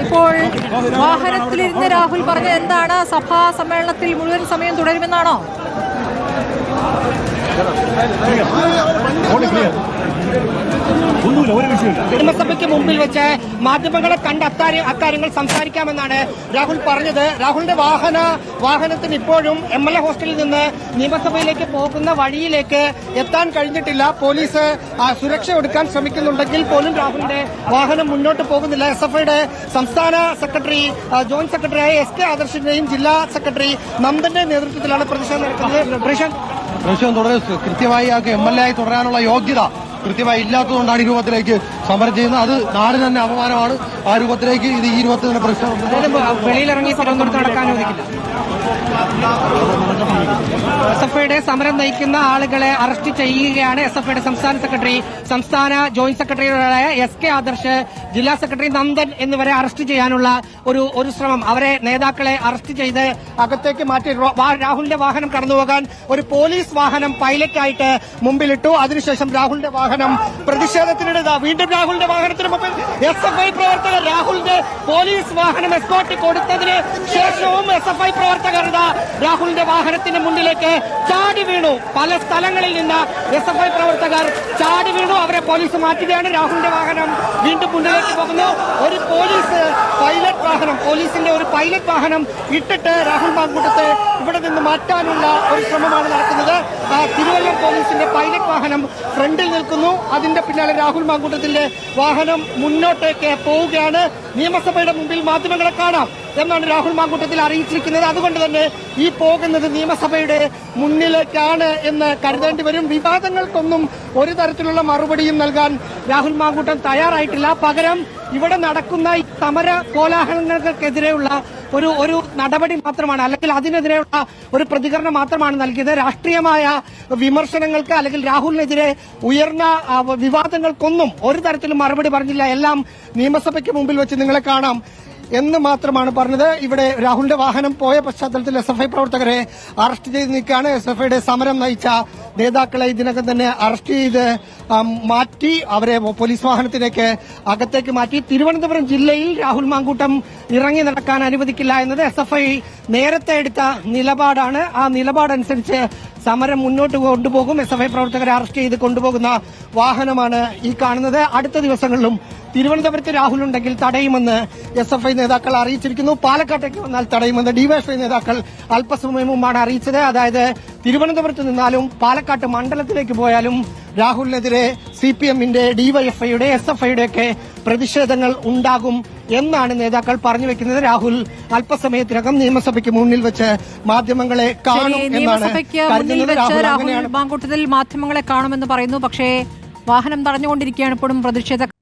ഇപ്പോൾ വാഹനത്തിലിരുന്ന് രാഹുൽ പറഞ്ഞത് എന്താണ്? സഭാ സമ്മേളനത്തിൽ മുഴുവൻ സമയം തുടരുമെന്നാണോ? നിയമസഭയ്ക്ക് മുമ്പിൽ വെച്ച് മാധ്യമങ്ങളെ കണ്ട് അക്കാര്യങ്ങൾ സംസാരിക്കാമെന്നാണ് രാഹുൽ പറഞ്ഞത്. രാഹുലിന്റെ വാഹനത്തിന് ഇപ്പോഴും MLA ഹോസ്റ്റലിൽ നിന്ന് നിയമസഭയിലേക്ക് പോകുന്ന വഴിയിലേക്ക് എത്താൻ കഴിഞ്ഞിട്ടില്ല. പോലീസ് സുരക്ഷ കൊടുക്കാൻ ശ്രമിക്കുന്നുണ്ടെങ്കിൽ പോലും രാഹുലിന്റെ വാഹനം മുന്നോട്ട് പോകുന്നില്ല. SFIയുടെ സംസ്ഥാന സെക്രട്ടറി ജോയിന്റ് സെക്രട്ടറിയായ SK ആദർശിന്റെയും ജില്ലാ സെക്രട്ടറി നന്ദന്റെ നേതൃത്വത്തിലാണ് പ്രതിഷേധം നടക്കുന്നത്. കൃത്യമായി MLA ആയി തുടരാനുള്ള യോഗ്യത കൃത്യമായി ഇല്ലാത്തതുകൊണ്ടാണ് ഈ രൂപത്തിലേക്ക് സമരം ചെയ്യുന്നത്. അത് നാടിന് തന്നെ അപമാനമാണ്. ആ രൂപത്തിലേക്ക് ഈ രൂപത്തിൽ തന്നെ പ്രശ്നം വെളിയിലിറങ്ങി തിരുവനന്തപുരത്ത് നടക്കാൻ അനുവദിക്കില്ല. SFIയുടെ സമരം നയിക്കുന്ന ആളുകളെ അറസ്റ്റ് ചെയ്യുകയാണ് SFIയുടെ സംസ്ഥാന സെക്രട്ടറി, സംസ്ഥാന ജോയിന്റ് സെക്രട്ടറിയായ SK ആദർശ്, ജില്ലാ സെക്രട്ടറി നന്ദൻ എന്നിവരെ അറസ്റ്റ് ചെയ്യാനുള്ള ഒരു ശ്രമം. അവരെ നേതാക്കളെ അറസ്റ്റ് ചെയ്ത് അകത്തേക്ക് മാറ്റി രാഹുലിന്റെ വാഹനം കടന്നുപോകാൻ ഒരു പോലീസ് വാഹനം പൈലറ്റായിട്ട് മുമ്പിലിട്ടു. അതിനുശേഷം രാഹുലിന്റെ വാഹനം പ്രതിഷേധത്തിനിടെ വീണ്ടും രാഹുലിന്റെ വാഹനത്തിന് മുമ്പിൽ SFI പ്രവർത്തകർ രാഹുലിന്റെ പോലീസ് വാഹനം എസ്കോർട്ട് കൊടുത്തതിന് ശേഷവും SFI പ്രവർത്തകർ രാഹുലിന്റെ വാഹനത്തിന് മുന്നിലേക്ക് ചാടി വീണു. പല സ്ഥലങ്ങളിൽ നിന്ന് SFI പ്രവർത്തകർ ചാടി വീണു. അവരെ പോലീസ് മാറ്റുകയാണ്. രാഹുലിന്റെ വാഹനം വീണ്ടും മുന്നിലേക്ക് പോകുന്നു. ഒരു പോലീസിന്റെ ഒരു പൈലറ്റ് വാഹനം ഇട്ടിട്ട് രാഹുൽ മാങ്കൂട്ടത്തെ ഇവിടെ നിന്ന് മാറ്റാനുള്ള ഒരു ശ്രമമാണ് നടക്കുന്നത്. തിരുവല്ലം പോലീസിന്റെ പൈലറ്റ് വാഹനം ഫ്രണ്ടിൽ നിൽക്കുന്നു. അതിന്റെ പിന്നാലെ രാഹുൽ മാങ്കൂട്ടത്തിന്റെ വാഹനം മുന്നോട്ടേക്ക് പോവുകയാണ്. നിയമസഭയുടെ മുമ്പിൽ മാധ്യമങ്ങളെ കാണാം എന്നാണ് രാഹുൽ മാങ്കൂട്ടത്തിൽ അറിയിച്ചിരിക്കുന്നത്. അതുകൊണ്ട് തന്നെ ഈ പോകുന്നത് നിയമസഭയുടെ മുന്നിലേക്കാണ് എന്ന് കരുതേണ്ടി വരും. വിവാദങ്ങൾക്കൊന്നും ഒരു തരത്തിലുള്ള മറുപടിയും നൽകാൻ രാഹുൽ മാങ്കൂട്ടം തയ്യാറായിട്ടില്ല. പകരം ഇവിടെ നടക്കുന്ന ഈ സമര കോലാഹലങ്ങൾക്കെതിരെയുള്ള ഒരു നടപടി മാത്രമാണ്, അല്ലെങ്കിൽ അതിനെതിരെയുള്ള ഒരു പ്രതികരണം മാത്രമാണ് നൽകിയത്. രാഷ്ട്രീയമായ വിമർശനങ്ങൾക്ക് അല്ലെങ്കിൽ രാഹുലിനെതിരെ ഉയർന്ന വിവാദങ്ങൾക്കൊന്നും ഒരു തരത്തിലും മറുപടി പറഞ്ഞില്ല. എല്ലാം നിയമസഭയ്ക്ക് മുമ്പിൽ വെച്ച് നിങ്ങളെ കാണാം എന്ന് മാത്രമാണ് പറഞ്ഞത്. ഇവിടെ രാഹുലിന്റെ വാഹനം പോയ പശ്ചാത്തലത്തിൽ SFI പ്രവർത്തകരെ അറസ്റ്റ് ചെയ്ത് നിൽക്കുകയാണ്. SFIയുടെ സമരം നയിച്ച നേതാക്കളെ ഇതിനകം തന്നെ അറസ്റ്റ് ചെയ്ത് മാറ്റി അവരെ പോലീസ് വാഹനത്തിലേക്ക് അകത്തേക്ക് മാറ്റി. തിരുവനന്തപുരം ജില്ലയിൽ രാഹുൽ മാങ്കൂട്ടം ഇറങ്ങി നടക്കാൻ അനുവദിക്കില്ല എന്നത് SFI നേരത്തെ എടുത്ത നിലപാടാണ്. ആ നിലപാടനുസരിച്ച് സമരം മുന്നോട്ട് കൊണ്ടുപോകും. SFI പ്രവർത്തകരെ അറസ്റ്റ് ചെയ്ത് കൊണ്ടുപോകുന്ന വാഹനമാണ് ഈ കാണുന്നത്. അടുത്ത ദിവസങ്ങളിലും തിരുവനന്തപുരത്ത് രാഹുൽ ഉണ്ടെങ്കിൽ തടയുമെന്ന് SFI നേതാക്കൾ അറിയിച്ചിരിക്കുന്നു. പാലക്കാട്ടേക്ക് വന്നാൽ തടയുമെന്ന് DYFI നേതാക്കൾ അല്പസമയം മുമ്പാണ് അറിയിച്ചത്. അതായത് തിരുവനന്തപുരത്ത് നിന്നാലും പാലക്കാട്ട് മണ്ഡലത്തിലേക്ക് പോയാലും രാഹുലിനെതിരെ CPMന്റെ DYFIയുടെ SFIയുടെ ഒക്കെ പ്രതിഷേധങ്ങൾ ഉണ്ടാകും എന്നാണ് നേതാക്കൾ പറഞ്ഞു വെക്കുന്നത്. രാഹുൽ അല്പസമയത്തിനകം നിയമസഭയ്ക്ക് മുന്നിൽ വെച്ച് മാധ്യമങ്ങളെ കാണും എന്നാണ് കരുതുന്നത്. രാഹുൽ മാങ്കൂട്ടത്തിൽ മാധ്യമങ്ങളെ കാണുമെന്ന് പറയുന്നു. പക്ഷേ വാഹനം തടഞ്ഞുകൊണ്ടിരിക്കുകയാണ് ഇപ്പോഴും പ്രതിഷേധക്കാർ.